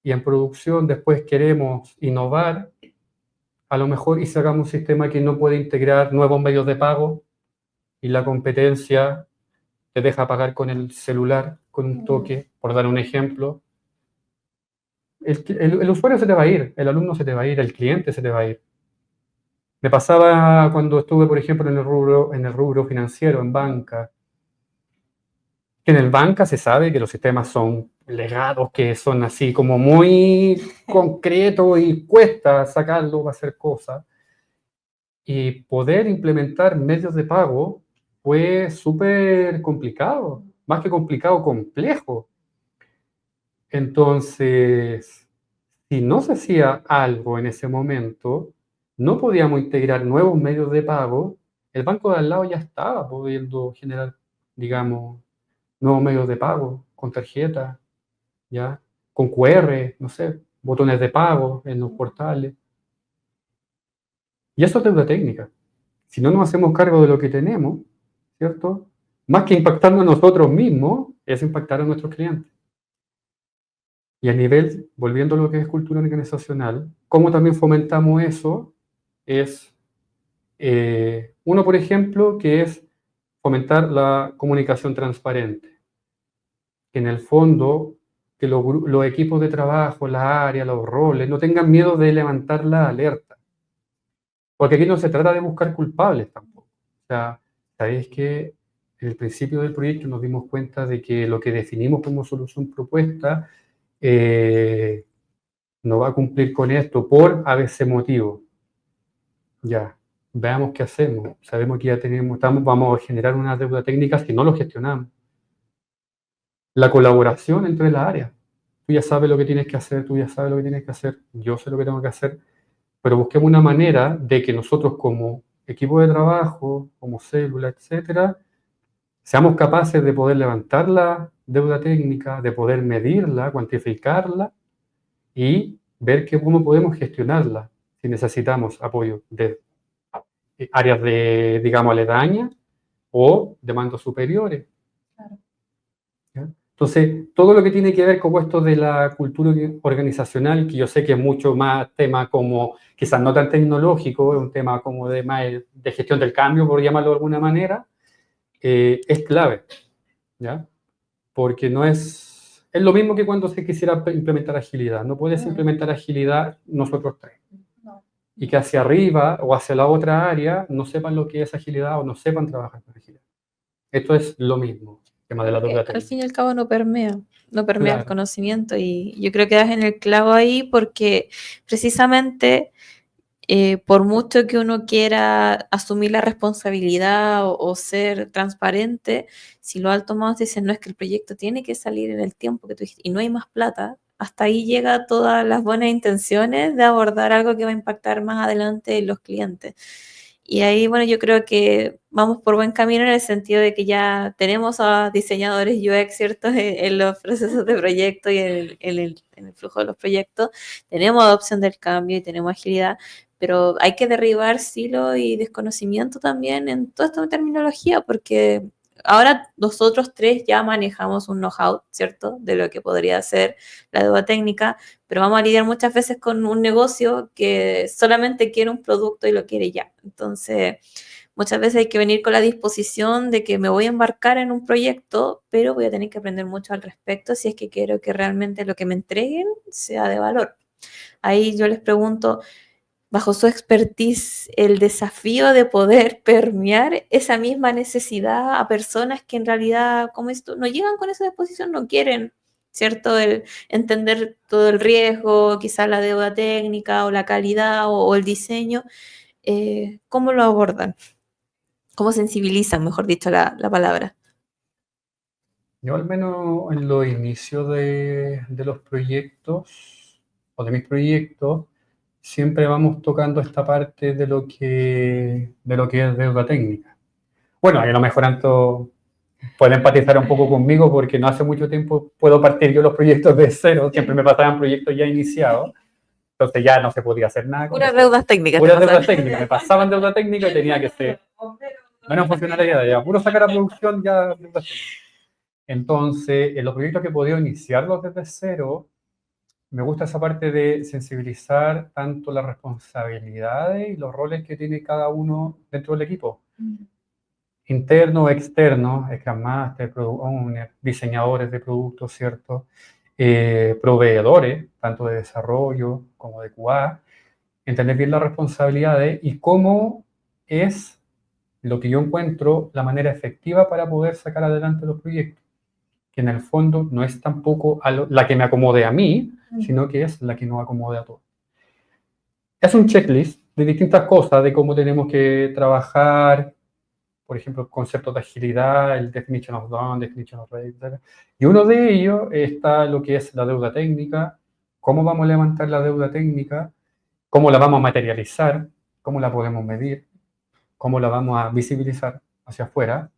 y en producción después queremos innovar, a lo mejor y sacamos un sistema que no puede integrar nuevos medios de pago y la competencia te deja pagar con el celular, con un toque, por dar un ejemplo, el usuario se te va a ir, el alumno se te va a ir, el cliente se te va a ir. Me pasaba cuando estuve, por ejemplo, en el rubro financiero, en banca, que en el banca se sabe que los sistemas son legados, que son así como muy concretos y cuesta sacarlo para hacer cosas. Y poder implementar medios de pago fue súper complicado, más que complicado, complejo. Entonces, si no se hacía algo en ese momento, no podíamos integrar nuevos medios de pago, el banco de al lado ya estaba pudiendo generar, digamos, nuevos medios de pago con tarjeta, ¿ya? Con QR, no sé, botones de pago en los portales. Y eso es deuda técnica. Si no nos hacemos cargo de lo que tenemos, ¿cierto? Más que impactando a nosotros mismos, es impactar a nuestros clientes. Y a nivel, volviendo a lo que es cultura organizacional, cómo también fomentamos eso es, uno, por ejemplo, que es fomentar la comunicación transparente. Que en el fondo, que los equipos de trabajo, las áreas, los roles, no tengan miedo de levantar la alerta. Porque aquí no se trata de buscar culpables tampoco. O sea, sabéis que en el principio del proyecto nos dimos cuenta de que lo que definimos como solución propuesta no va a cumplir con esto por ABC motivo. Ya, veamos qué hacemos. Sabemos que ya vamos a generar una deuda técnica si no lo gestionamos. La colaboración entre las áreas. Tú ya sabes lo que tienes que hacer, tú ya sabes lo que tienes que hacer, yo sé lo que tengo que hacer, pero busquemos una manera de que nosotros como equipo de trabajo, como célula, etcétera, seamos capaces de poder levantar la deuda técnica, de poder medirla, cuantificarla y ver cómo podemos gestionarla si necesitamos apoyo de áreas de, digamos, aledañas o de mandos superiores. Claro. ¿Ya? Entonces, todo lo que tiene que ver con esto de la cultura organizacional, que yo sé que es mucho más tema como, quizás no tan tecnológico, es un tema como de, más de gestión del cambio, por llamarlo de alguna manera, es clave, ¿ya? Porque no es lo mismo que cuando se quisiera implementar agilidad. No puedes implementar agilidad nosotros tres. No. Y que hacia arriba o hacia la otra área no sepan lo que es agilidad o no sepan trabajar con agilidad. Esto es lo mismo, el tema de la deuda Al técnica. fin y al cabo no permea el Claro. conocimiento y yo creo que das en el clavo ahí porque precisamente por mucho que uno quiera asumir la responsabilidad o ser transparente, si los altos mandos dicen no es que el proyecto tiene que salir en el tiempo que tú dijiste y no hay más plata, hasta ahí llega todas las buenas intenciones de abordar algo que va a impactar más adelante en los clientes. Y ahí, bueno, yo creo que vamos por buen camino en el sentido de que ya tenemos a diseñadores UX, ¿cierto? En los procesos de proyecto y en el flujo de los proyectos. Tenemos adopción del cambio y tenemos agilidad, pero hay que derribar silos y desconocimiento también en toda esta terminología, porque ahora nosotros tres ya manejamos un know-how, ¿cierto? De lo que podría ser la deuda técnica, pero vamos a lidiar muchas veces con un negocio que solamente quiere un producto y lo quiere ya. Entonces, muchas veces hay que venir con la disposición de que me voy a embarcar en un proyecto, pero voy a tener que aprender mucho al respecto si es que quiero que realmente lo que me entreguen sea de valor. Ahí yo les pregunto, bajo su expertise, el desafío de poder permear esa misma necesidad a personas que en realidad, como esto, no llegan con esa disposición, no quieren, ¿cierto? El entender todo el riesgo, quizás la deuda técnica o la calidad o el diseño. ¿Cómo lo abordan? ¿Cómo sensibilizan, mejor dicho, la palabra? Yo al menos en los inicios de los proyectos o de mis proyectos, siempre vamos tocando esta parte de lo que es deuda técnica. Bueno, ha ido mejorando puede empatizar un poco conmigo porque no hace mucho tiempo puedo partir yo los proyectos de cero, siempre me pasaban proyectos ya iniciados, entonces ya no se podía hacer nada con Puras eso. deudas técnicas. Puras deudas técnicas, me pasaban deuda técnica y tenía que ser menos funcionalidad, ya puro sacar a producción ya deudas técnicas. Entonces, en los proyectos que he podido iniciarlos desde cero, me gusta esa parte de sensibilizar tanto las responsabilidades y los roles que tiene cada uno dentro del equipo. Interno o externo, Scrum Master, Product Owner, diseñadores de productos, ¿cierto? Proveedores, tanto de desarrollo como de QA, entender bien las responsabilidades y cómo es lo que yo encuentro la manera efectiva para poder sacar adelante los proyectos, que en el fondo no es tampoco la que me acomode a mí, sino que es la que nos acomode a todos. Es un checklist de distintas cosas, de cómo tenemos que trabajar, por ejemplo, conceptos de agilidad, el definition of done, definition of ready, etc. Y uno de ellos está lo que es la deuda técnica, cómo vamos a levantar la deuda técnica, cómo la vamos a materializar, cómo la podemos medir, cómo la vamos a visibilizar hacia afuera.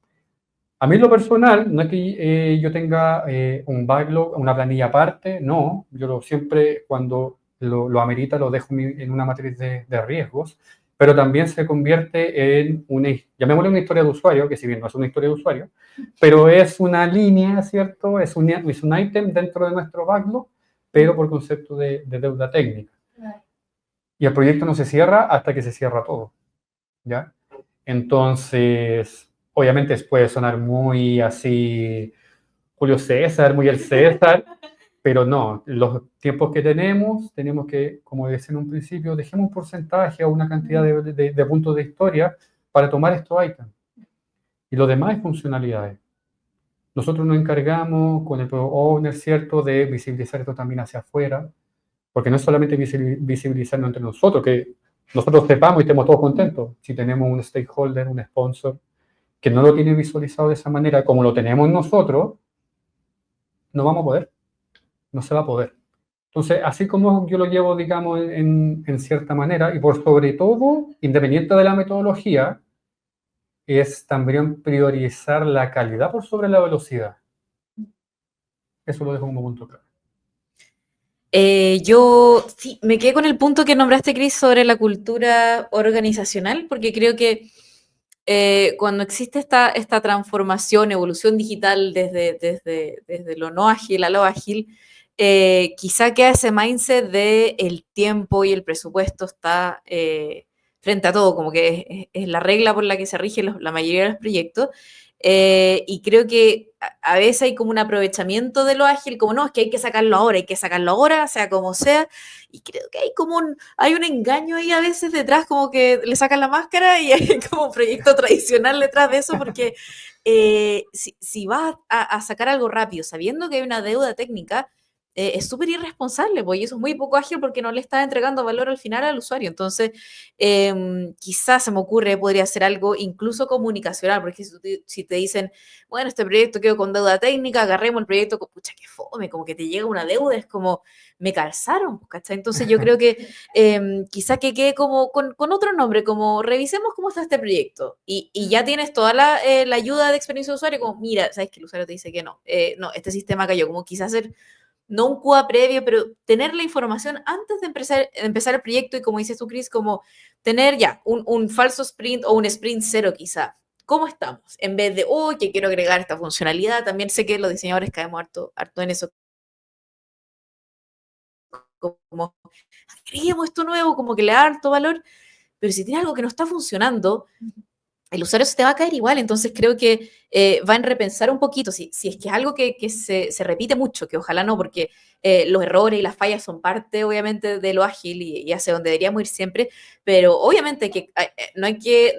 A mí en lo personal, no es que yo tenga un backlog, una planilla aparte, no, yo siempre cuando lo amerita lo dejo en una matriz de riesgos, pero también se convierte en llamémosle una historia de usuario, que si bien no es una historia de usuario, pero es una línea, ¿cierto? Es un ítem dentro de nuestro backlog, pero por concepto de deuda técnica. Y el proyecto no se cierra hasta que se cierra todo, ¿ya? Entonces, obviamente puede sonar muy así, Julio César, muy el César, pero no, los tiempos que tenemos que, como decía en un principio, dejemos un porcentaje o una cantidad de puntos de historia para tomar estos ítems. Y lo demás es funcionalidades. Nosotros nos encargamos con el Product Owner, ¿cierto?, de visibilizar esto también hacia afuera, porque no es solamente visibilizarnos entre nosotros, que nosotros sepamos y estemos todos contentos. Si tenemos un stakeholder, un sponsor, que no lo tiene visualizado de esa manera como lo tenemos nosotros, no vamos a poder, no se va a poder. Entonces, así como yo lo llevo, digamos, en cierta manera, y por sobre todo, independiente de la metodología, es también priorizar la calidad por sobre la velocidad. Eso lo dejo como punto claro. Yo sí, me quedé con el punto que nombraste, Chris, sobre la cultura organizacional, porque creo que cuando existe esta transformación, evolución digital desde lo no ágil a lo ágil, quizá queda ese mindset de el tiempo y el presupuesto está frente a todo, como que es la regla por la que se rige la mayoría de los proyectos. Y creo que a veces hay como un aprovechamiento de lo ágil, como no, es que hay que sacarlo ahora, sea como sea, y creo que hay como hay un engaño ahí a veces detrás, como que le sacan la máscara y hay como un proyecto tradicional detrás de eso, porque si vas a sacar algo rápido, sabiendo que hay una deuda técnica, es súper irresponsable, pues, y eso es muy poco ágil porque no le estás entregando valor al final al usuario. Entonces, quizás se me ocurre, podría ser algo incluso comunicacional, porque si te dicen, bueno, este proyecto quedó con deuda técnica, agarremos el proyecto, pucha, qué fome, como que te llega una deuda, es como, me calzaron, ¿cachai? Entonces yo creo que quizá que quede como con otro nombre, como revisemos cómo está este proyecto, y ya tienes toda la ayuda de experiencia de usuario, como, mira, sabes que el usuario te dice que no, no, este sistema cayó, como quizás hacer no un QA previo, pero tener la información antes de empezar el proyecto y como dices tú, Chris, como tener ya un falso sprint o un sprint cero quizá. ¿Cómo estamos? En vez de, oh, que quiero agregar esta funcionalidad, también sé que los diseñadores caemos harto en eso. Como, agreguemos esto nuevo, como que le da harto valor, pero si tiene algo que no está funcionando, el usuario se te va a caer igual. Entonces creo que va en repensar un poquito, si es que es algo que se repite mucho, que ojalá no, porque los errores y las fallas son parte obviamente de lo ágil y hacia donde deberíamos ir siempre, pero obviamente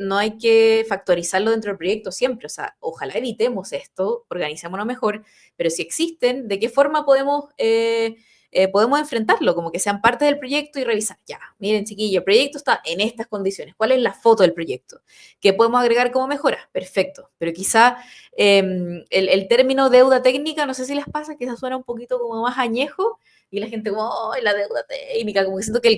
no hay que factorizarlo dentro del proyecto siempre, o sea, ojalá evitemos esto, organizémonos mejor, pero si existen, ¿de qué forma podemos enfrentarlo, como que sean parte del proyecto y revisar, ya, miren chiquillo, el proyecto está en estas condiciones, ¿cuál es la foto del proyecto? ¿Qué podemos agregar como mejora? Perfecto, pero quizá el término deuda técnica, no sé si les pasa, quizá suena un poquito como más añejo, y la gente como, ¡oh, la deuda técnica! Como que siento que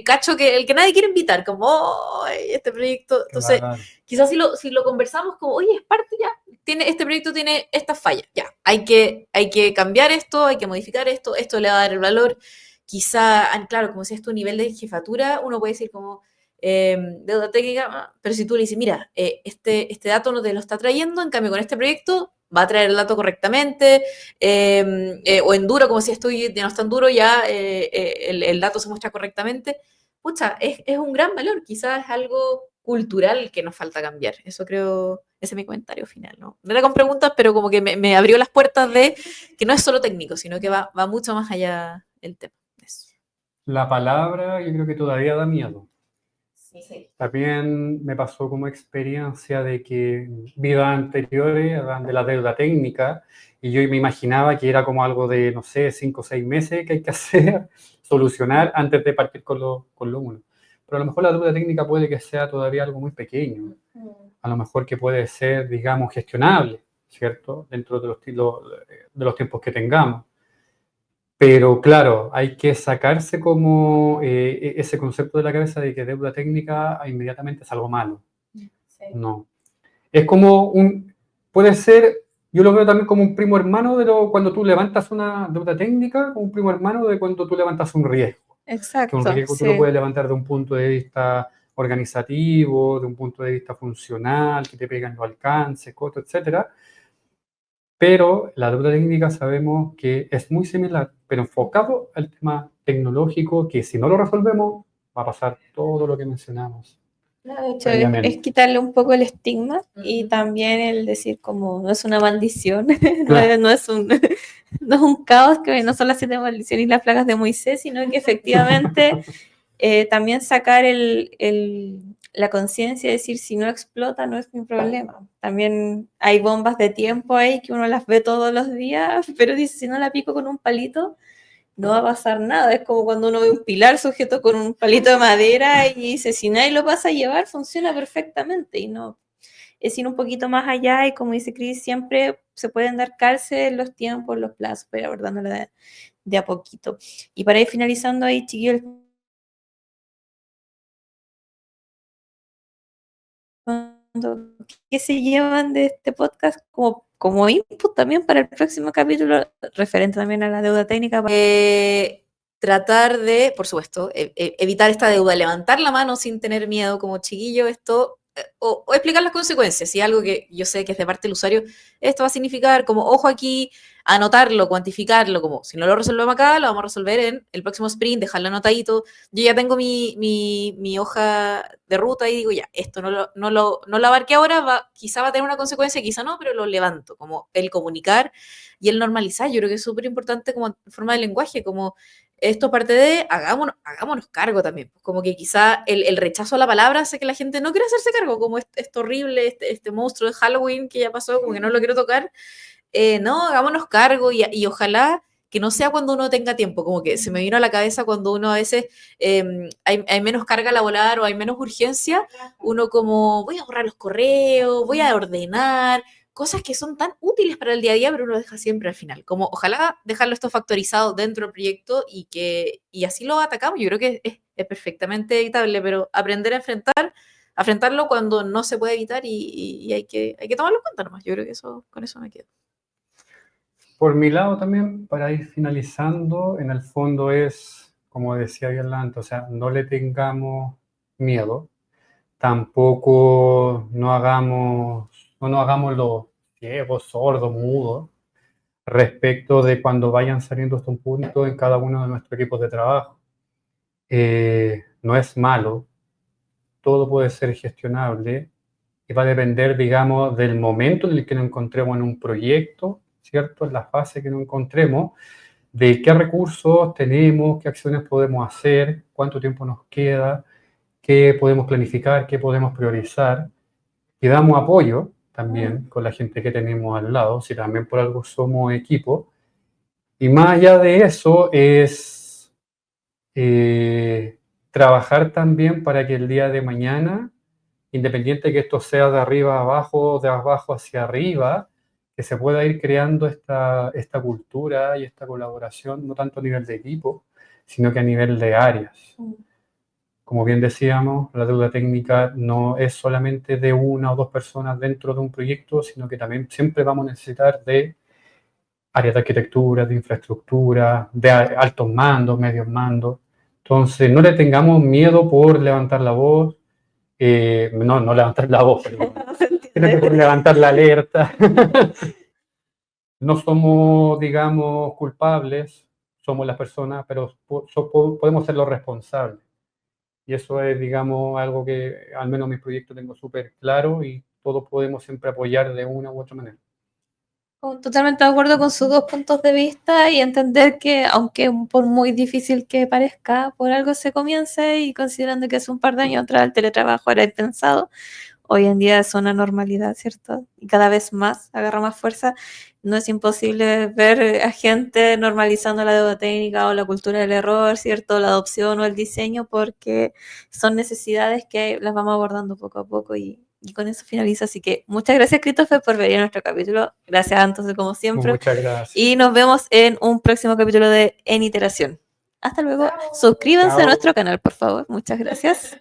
el que nadie quiere invitar, como, ¡oh, este proyecto! Entonces, Claro. quizás si lo conversamos como, oye, es parte ya, este proyecto tiene estas fallas, ya, hay que cambiar esto, hay que modificar esto le va a dar el valor. Quizá, claro, como si es tu nivel de jefatura, uno puede decir como, deuda técnica, pero si tú le dices, mira, este dato no te lo está trayendo, en cambio con este proyecto va a traer el dato correctamente, o en duro, como si estoy ya no es tan duro, ya el dato se muestra correctamente. Pucha, es un gran valor, quizás es algo cultural que nos falta cambiar. Eso creo, ese es mi comentario final, ¿no? No era con preguntas, pero como que me abrió las puertas de que no es solo técnico, sino que va mucho más allá el tema. Eso. La palabra yo creo que todavía da miedo. Sí. También me pasó como experiencia de que vidas anteriores hablan de la deuda técnica y yo me imaginaba que era como algo de, no sé, 5 o 6 meses que hay que hacer, solucionar antes de partir con lo uno. Pero a lo mejor la deuda técnica puede que sea todavía algo muy pequeño, a lo mejor que puede ser, digamos, gestionable, ¿cierto? Dentro de los tiempos que tengamos. Pero claro, hay que sacarse como ese concepto de la cabeza de que deuda técnica inmediatamente es algo malo. Sí. No. Es como puede ser, yo lo veo también como un primo hermano de cuando tú levantas una deuda técnica, como un primo hermano de cuando tú levantas un riesgo. Exacto. Que un riesgo tú lo puedes levantar de un punto de vista organizativo, de un punto de vista funcional, que te pegan los alcances, costos, etcétera. Pero la deuda técnica sabemos que es muy similar, pero enfocado al tema tecnológico, que si no lo resolvemos, va a pasar todo lo que mencionamos. De hecho, es quitarle un poco el estigma y también el decir como no es una maldición, claro. no es un caos, que no son las 7 maldiciones y las plagas de Moisés, sino que efectivamente también sacar la conciencia de decir si no explota no es mi problema. También hay bombas de tiempo ahí que uno las ve todos los días, pero dice si no la pico con un palito no va a pasar nada. Es como cuando uno ve un pilar sujeto con un palito de madera y dice, si nadie lo pasa a llevar, funciona perfectamente. Y no, es ir un poquito más allá y como dice Cris, siempre se pueden dar cárcel los tiempos, los plazos, pero abordándolo de a poquito. Y para ir finalizando ahí, chiquillos, ¿qué se llevan de este podcast como input también para el próximo capítulo, referente también a la deuda técnica? Tratar de, por supuesto, evitar esta deuda, levantar la mano sin tener miedo como chiquillo, esto, o explicar las consecuencias, si algo que yo sé que es de parte del usuario, esto va a significar como, ojo aquí, anotarlo, cuantificarlo, como, si no lo resolvemos acá, lo vamos a resolver en el próximo sprint, dejarlo anotadito, yo ya tengo mi hoja de ruta y digo, ya, esto no lo abarqué ahora, quizá va a tener una consecuencia, quizá no, pero lo levanto, como el comunicar y el normalizar, yo creo que es súper importante como forma de lenguaje, como esto parte de hagámonos cargo también. Como que quizá el rechazo a la palabra hace que la gente no quiera hacerse cargo, como este horrible, este monstruo de Halloween que ya pasó, como que no lo quiero tocar. No, hagámonos cargo y ojalá que no sea cuando uno tenga tiempo, como que se me vino a la cabeza cuando uno a veces hay menos carga laboral o hay menos urgencia, uno como voy a borrar los correos, voy a ordenar, cosas que son tan útiles para el día a día, pero uno lo deja siempre al final. Como ojalá dejarlo esto factorizado dentro del proyecto y así lo atacamos. Yo creo que es perfectamente evitable, pero aprender a enfrentarlo cuando no se puede evitar y hay que tomarlo en cuenta nomás. Yo creo que con eso me quedo. Por mi lado también, para ir finalizando, en el fondo es, como decía bien antes, o sea, no le tengamos miedo, tampoco no nos hagamos los ciegos, sordos, mudos, respecto de cuando vayan saliendo estos puntos en cada uno de nuestros equipos de trabajo. No es malo, todo puede ser gestionable y va a depender, digamos, del momento en el que nos encontremos en un proyecto, ¿cierto? En la fase que nos encontremos, de qué recursos tenemos, qué acciones podemos hacer, cuánto tiempo nos queda, qué podemos planificar, qué podemos priorizar. Y damos apoyo también con la gente que tenemos al lado, si también por algo somos equipo. Y más allá de eso es trabajar también para que el día de mañana, independiente que esto sea de arriba a abajo, de abajo hacia arriba, que se pueda ir creando esta cultura y esta colaboración, no tanto a nivel de equipo, sino que a nivel de áreas. Como bien decíamos, la deuda técnica no es solamente de una o dos personas dentro de un proyecto, sino que también siempre vamos a necesitar de áreas de arquitectura, de infraestructura, de altos mandos, medios mandos. Entonces, no le tengamos miedo por levantar la voz, no levantar la voz, perdón, sino que por levantar la alerta. No somos, digamos, culpables, somos las personas, pero podemos ser los responsables. Y eso es, digamos, algo que al menos en mi proyecto tengo súper claro y todos podemos siempre apoyar de una u otra manera. Totalmente de acuerdo con sus dos puntos de vista y entender que, aunque por muy difícil que parezca, por algo se comience y considerando que hace un par de años atrás el teletrabajo era impensado, hoy en día es una normalidad, ¿cierto? Y cada vez más agarra más fuerza. No es imposible ver a gente normalizando la deuda técnica o la cultura del error, ¿cierto? La adopción o el diseño, porque son necesidades que las vamos abordando poco a poco y con eso finalizo. Así que muchas gracias, Christopher, por venir a nuestro capítulo. Gracias, Antos, como siempre. Muchas gracias. Y nos vemos en un próximo capítulo de En Iteración. Hasta luego. Suscríbanse a nuestro canal, por favor. Muchas gracias.